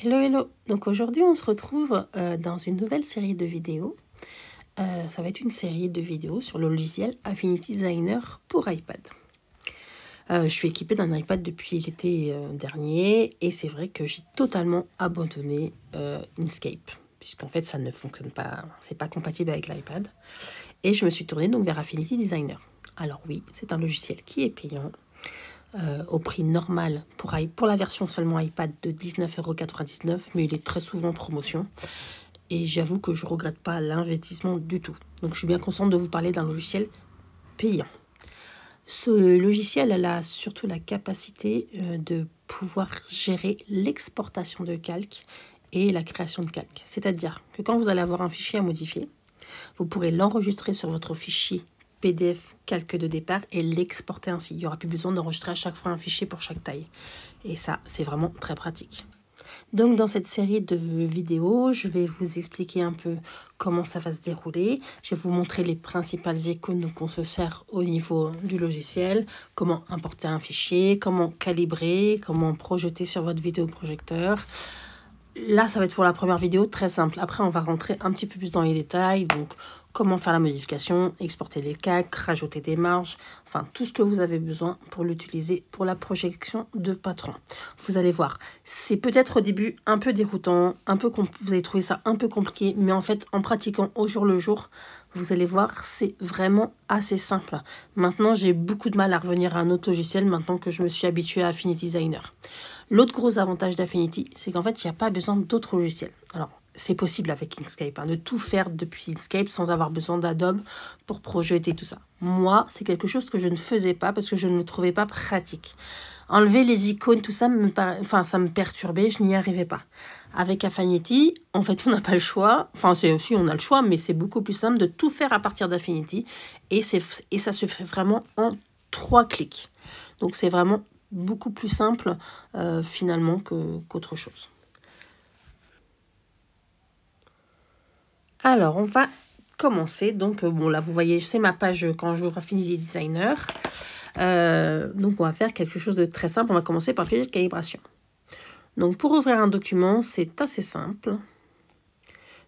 Hello, hello. Donc aujourd'hui, on se retrouve dans une nouvelle série de vidéos. Ça va être une série de vidéos sur le logiciel Affinity Designer pour iPad. Je suis équipée d'un iPad depuis l'été dernier et c'est vrai que j'ai totalement abandonné Inkscape puisqu'en fait, ça ne fonctionne pas, c'est pas compatible avec l'iPad. Et je me suis tournée donc vers Affinity Designer. Alors oui, c'est un logiciel qui est payant. Au prix normal pour la version seulement iPad de 19,99 €, mais il est très souvent en promotion. Et j'avoue que je ne regrette pas l'investissement du tout. Donc je suis bien consciente de vous parler d'un logiciel payant. Ce logiciel a surtout la capacité de pouvoir gérer l'exportation de calques et la création de calques. C'est-à-dire que quand vous allez avoir un fichier à modifier, vous pourrez l'enregistrer sur votre fichier PDF calque de départ et l'exporter ainsi. Il n'y aura plus besoin d'enregistrer à chaque fois un fichier pour chaque taille. Et ça, c'est vraiment très pratique. Donc dans cette série de vidéos, je vais vous expliquer un peu comment ça va se dérouler. Je vais vous montrer les principales icônes qu'on se sert au niveau du logiciel, comment importer un fichier, comment calibrer, comment projeter sur votre vidéoprojecteur. Là, ça va être pour la première vidéo, très simple. Après, on va rentrer un petit peu plus dans les détails. Donc, comment faire la modification, exporter les calques, rajouter des marges. Enfin, tout ce que vous avez besoin pour l'utiliser pour la projection de patron. Vous allez voir, c'est peut-être au début un peu déroutant, vous allez trouver ça un peu compliqué. Mais en fait, en pratiquant au jour le jour, vous allez voir, c'est vraiment assez simple. Maintenant, j'ai beaucoup de mal à revenir à un autre logiciel maintenant que je me suis habituée à Affinity Designer. L'autre gros avantage d'Affinity, c'est qu'en fait, il n'y a pas besoin d'autres logiciels. Alors, c'est possible avec Inkscape, de tout faire depuis Inkscape sans avoir besoin d'Adobe pour projeter tout ça. Moi, c'est quelque chose que je ne faisais pas parce que je ne le trouvais pas pratique. Enlever les icônes, tout ça, ça me perturbait, je n'y arrivais pas. Avec Affinity, en fait, on n'a pas le choix. Enfin, c'est aussi, on a le choix, mais c'est beaucoup plus simple de tout faire à partir d'Affinity. Et ça se fait vraiment en 3 clics. Donc, c'est vraiment beaucoup plus simple finalement qu'autre chose. Alors, on va commencer. Donc, bon, là, vous voyez, c'est ma page quand j'ouvre Affinity Designer. Donc, on va faire quelque chose de très simple. On va commencer par le fichier de calibration. Donc, pour ouvrir un document, c'est assez simple.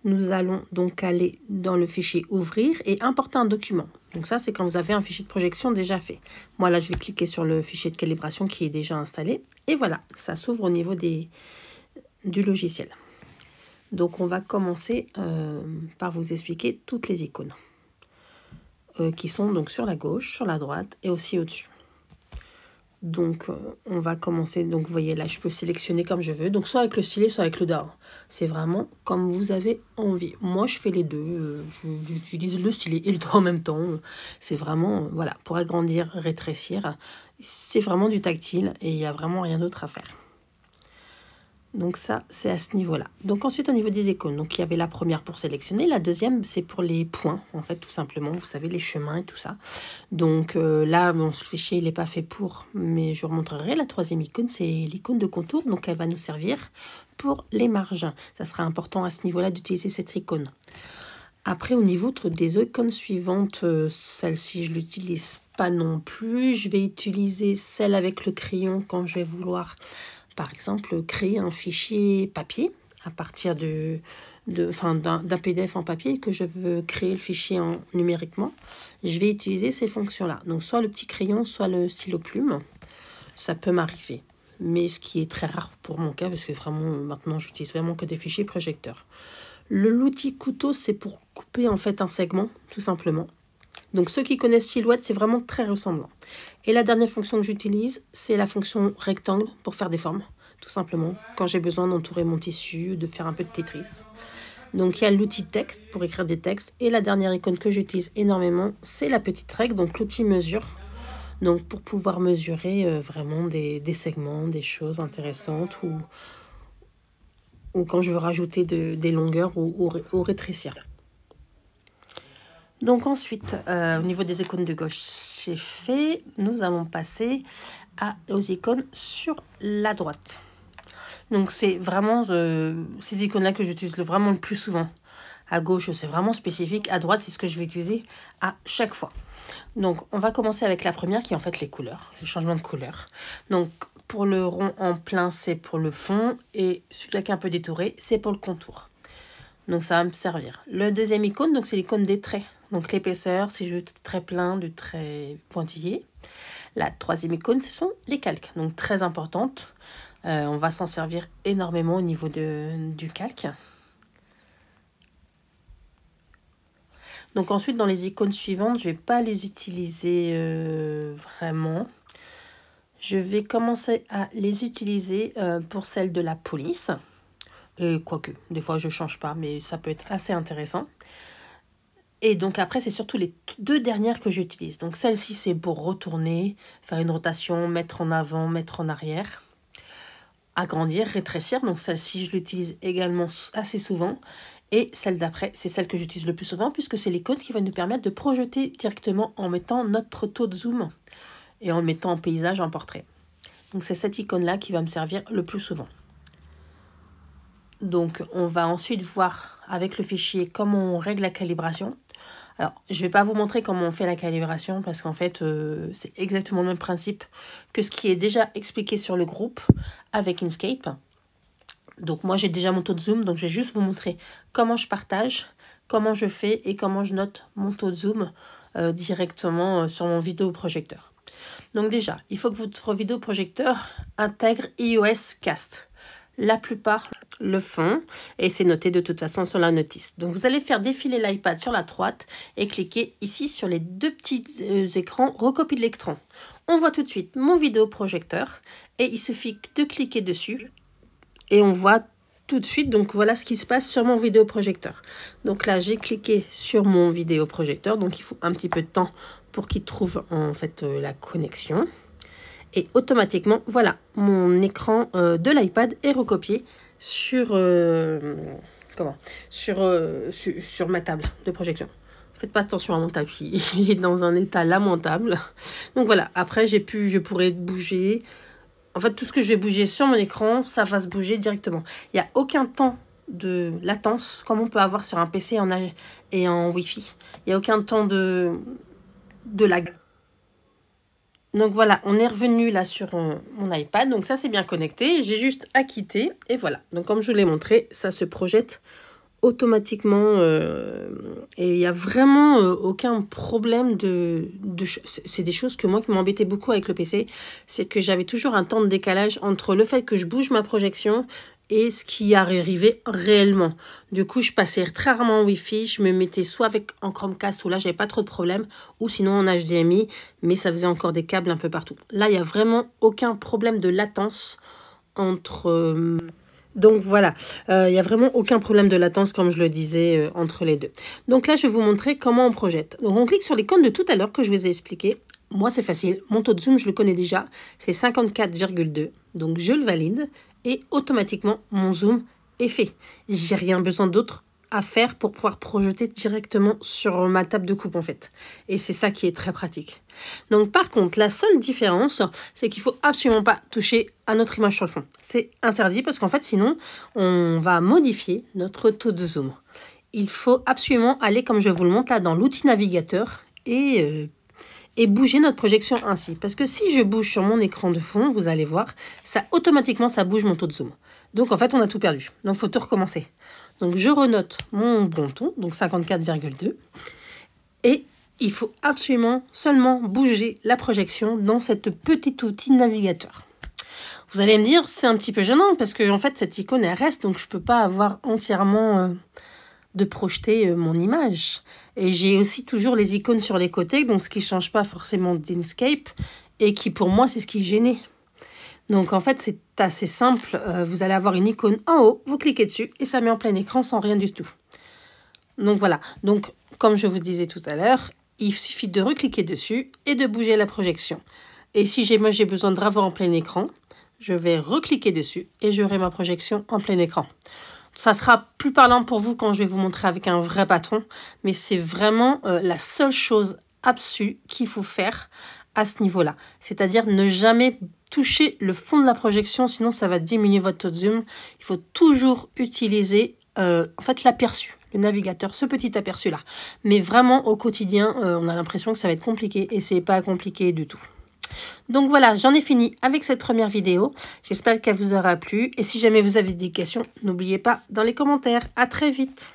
Nous allons donc aller dans le fichier ouvrir et importer un document. Donc ça, c'est quand vous avez un fichier de projection déjà fait. Moi, là, je vais cliquer sur le fichier de calibration qui est déjà installé. Et voilà, ça s'ouvre au niveau du logiciel. Donc, on va commencer par vous expliquer toutes les icônes qui sont donc sur la gauche, sur la droite et aussi au-dessus. Donc, on va commencer. Donc, vous voyez, là, je peux sélectionner comme je veux. Donc, soit avec le stylet, soit avec le doigt. C'est vraiment comme vous avez envie. Moi, je fais les deux. J'utilise le stylet et le doigt en même temps. C'est vraiment, voilà, pour agrandir, rétrécir. C'est vraiment du tactile et il n'y a vraiment rien d'autre à faire. Donc ça, c'est à ce niveau-là. Donc ensuite, au niveau des icônes, donc il y avait la première pour sélectionner. La deuxième, c'est pour les points, en fait, tout simplement. Vous savez, les chemins et tout ça. Donc là, bon, ce fichier, il n'est pas fait pour, mais je vous remontrerai. La troisième icône, c'est l'icône de contour. Donc elle va nous servir pour les marges. Ça sera important à ce niveau-là d'utiliser cette icône. Après, au niveau des icônes suivantes, celle-ci, je ne l'utilise pas non plus. Je vais utiliser celle avec le crayon quand je vais vouloir... Par exemple, créer un fichier papier à partir d'un PDF en papier que je veux créer le fichier numériquement. Je vais utiliser ces fonctions-là. Donc, soit le petit crayon, soit le stylo plume. Ça peut m'arriver. Mais ce qui est très rare pour mon cas, parce que vraiment, maintenant, j'utilise vraiment que des fichiers projecteurs. L'outil couteau, c'est pour couper en fait un segment, tout simplement. Donc, ceux qui connaissent Silhouette, c'est vraiment très ressemblant. Et la dernière fonction que j'utilise, c'est la fonction rectangle pour faire des formes, tout simplement, quand j'ai besoin d'entourer mon tissu, de faire un peu de Tetris. Donc, il y a l'outil texte pour écrire des textes. Et la dernière icône que j'utilise énormément, c'est la petite règle, donc l'outil mesure. Donc, pour pouvoir mesurer vraiment des segments, des choses intéressantes ou quand je veux rajouter des longueurs ou rétrécir. Donc ensuite, au niveau des icônes de gauche, c'est fait. Nous allons passer aux icônes sur la droite. Donc c'est vraiment ces icônes-là que j'utilise vraiment le plus souvent. À gauche, c'est vraiment spécifique. À droite, c'est ce que je vais utiliser à chaque fois. Donc on va commencer avec la première qui est en fait les couleurs, le changement de couleur. Donc pour le rond en plein, c'est pour le fond. Et celui-là qui est un peu détouré, c'est pour le contour. Donc, ça va me servir. Le deuxième icône, donc c'est l'icône des traits. Donc, l'épaisseur, si je veux du trait plein, du trait pointillé. La troisième icône, ce sont les calques. Donc, très importante. On va s'en servir énormément au niveau du calque. Donc ensuite, dans les icônes suivantes, je ne vais pas les utiliser vraiment. Je vais commencer à les utiliser pour celle de la police. Et quoique, des fois je ne change pas, mais ça peut être assez intéressant. Et donc après, c'est surtout les deux dernières que j'utilise. Donc celle-ci, c'est pour retourner, faire une rotation, mettre en avant, mettre en arrière, agrandir, rétrécir. Donc celle-ci, je l'utilise également assez souvent. Et celle d'après, c'est celle que j'utilise le plus souvent puisque c'est l'icône qui va nous permettre de projeter directement en mettant notre taux de zoom et en le mettant en paysage, en portrait. Donc c'est cette icône-là qui va me servir le plus souvent. Donc on va ensuite voir avec le fichier comment on règle la calibration. Alors je ne vais pas vous montrer comment on fait la calibration parce qu'en fait c'est exactement le même principe que ce qui est déjà expliqué sur le groupe avec Inkscape. Donc moi j'ai déjà mon taux de zoom, donc je vais juste vous montrer comment je partage, comment je fais et comment je note mon taux de zoom directement sur mon vidéoprojecteur. Donc déjà, il faut que votre vidéoprojecteur intègre iOS Cast. La plupart le font et c'est noté de toute façon sur la notice. Donc vous allez faire défiler l'iPad sur la droite et cliquer ici sur les deux petits écrans recopie de l'écran. On voit tout de suite mon vidéoprojecteur et il suffit de cliquer dessus. Et on voit tout de suite, donc voilà ce qui se passe sur mon vidéoprojecteur. Donc là, j'ai cliqué sur mon vidéoprojecteur. Donc il faut un petit peu de temps pour qu'il trouve en fait la connexion. Et automatiquement, voilà, mon écran de l'iPad est recopié sur, sur ma table de projection. Faites pas attention à mon tapis, il est dans un état lamentable. Donc voilà, après je pourrais bouger. En fait, tout ce que je vais bouger sur mon écran, ça va se bouger directement. Il n'y a aucun temps de latence, comme on peut avoir sur un PC et en Wi-Fi. Il n'y a aucun temps de lag. Donc voilà, on est revenu là sur mon iPad. Donc ça, c'est bien connecté. J'ai juste à quitter. Et voilà. Donc comme je vous l'ai montré, ça se projette automatiquement et il n'y a vraiment aucun problème c'est des choses que moi qui m'embêtais beaucoup avec le PC, c'est que j'avais toujours un temps de décalage entre le fait que je bouge ma projection et ce qui arrivait réellement. Du coup, je passais très rarement en Wi-Fi, je me mettais soit en Chromecast où là j'avais pas trop de problèmes, ou sinon en HDMI, mais ça faisait encore des câbles un peu partout. Là, il n'y a vraiment aucun problème de latence entre... Donc voilà, il n'y a vraiment aucun problème de latence comme je le disais entre les deux. Donc là, je vais vous montrer comment on projette. Donc on clique sur l'icône de tout à l'heure que je vous ai expliqué. Moi, c'est facile. Mon taux de zoom, je le connais déjà. C'est 54,2. Donc je le valide et automatiquement, mon zoom est fait. J'ai rien besoin d'autre à faire pour pouvoir projeter directement sur ma table de coupe en fait. Et c'est ça qui est très pratique. Donc par contre, la seule différence, c'est qu'il faut absolument pas toucher à notre image sur le fond. C'est interdit parce qu'en fait, sinon, on va modifier notre taux de zoom. Il faut absolument aller, comme je vous le montre là, dans l'outil navigateur et bouger notre projection ainsi. Parce que si je bouge sur mon écran de fond, vous allez voir, automatiquement, ça bouge mon taux de zoom. Donc en fait, on a tout perdu. Donc il faut tout recommencer. Donc je renote mon bon taux, donc 54,2. Et il faut absolument seulement bouger la projection dans cette petite outil navigateur. Vous allez me dire, c'est un petit peu gênant parce que en fait, cette icône, elle reste, donc je ne peux pas avoir entièrement de projeter mon image. Et j'ai aussi toujours les icônes sur les côtés, donc ce qui ne change pas forcément d'Inkscape et qui pour moi, c'est ce qui gênait. Donc en fait, c'est assez simple. Vous allez avoir une icône en haut, vous cliquez dessus et ça met en plein écran sans rien du tout. Donc voilà. Donc comme je vous disais tout à l'heure, il suffit de recliquer dessus et de bouger la projection. Et si moi j'ai besoin de revoir en plein écran, je vais recliquer dessus et j'aurai ma projection en plein écran. Ça sera plus parlant pour vous quand je vais vous montrer avec un vrai patron, mais c'est vraiment la seule chose absolue qu'il faut faire à ce niveau-là. C'est-à-dire ne jamais toucher le fond de la projection, sinon ça va diminuer votre taux de zoom. Il faut toujours utiliser en fait l'aperçu, le navigateur, ce petit aperçu-là. Mais vraiment au quotidien, on a l'impression que ça va être compliqué et c'est pas compliqué du tout. Donc voilà, j'en ai fini avec cette première vidéo. J'espère qu'elle vous aura plu. Et si jamais vous avez des questions, n'oubliez pas dans les commentaires. À très vite.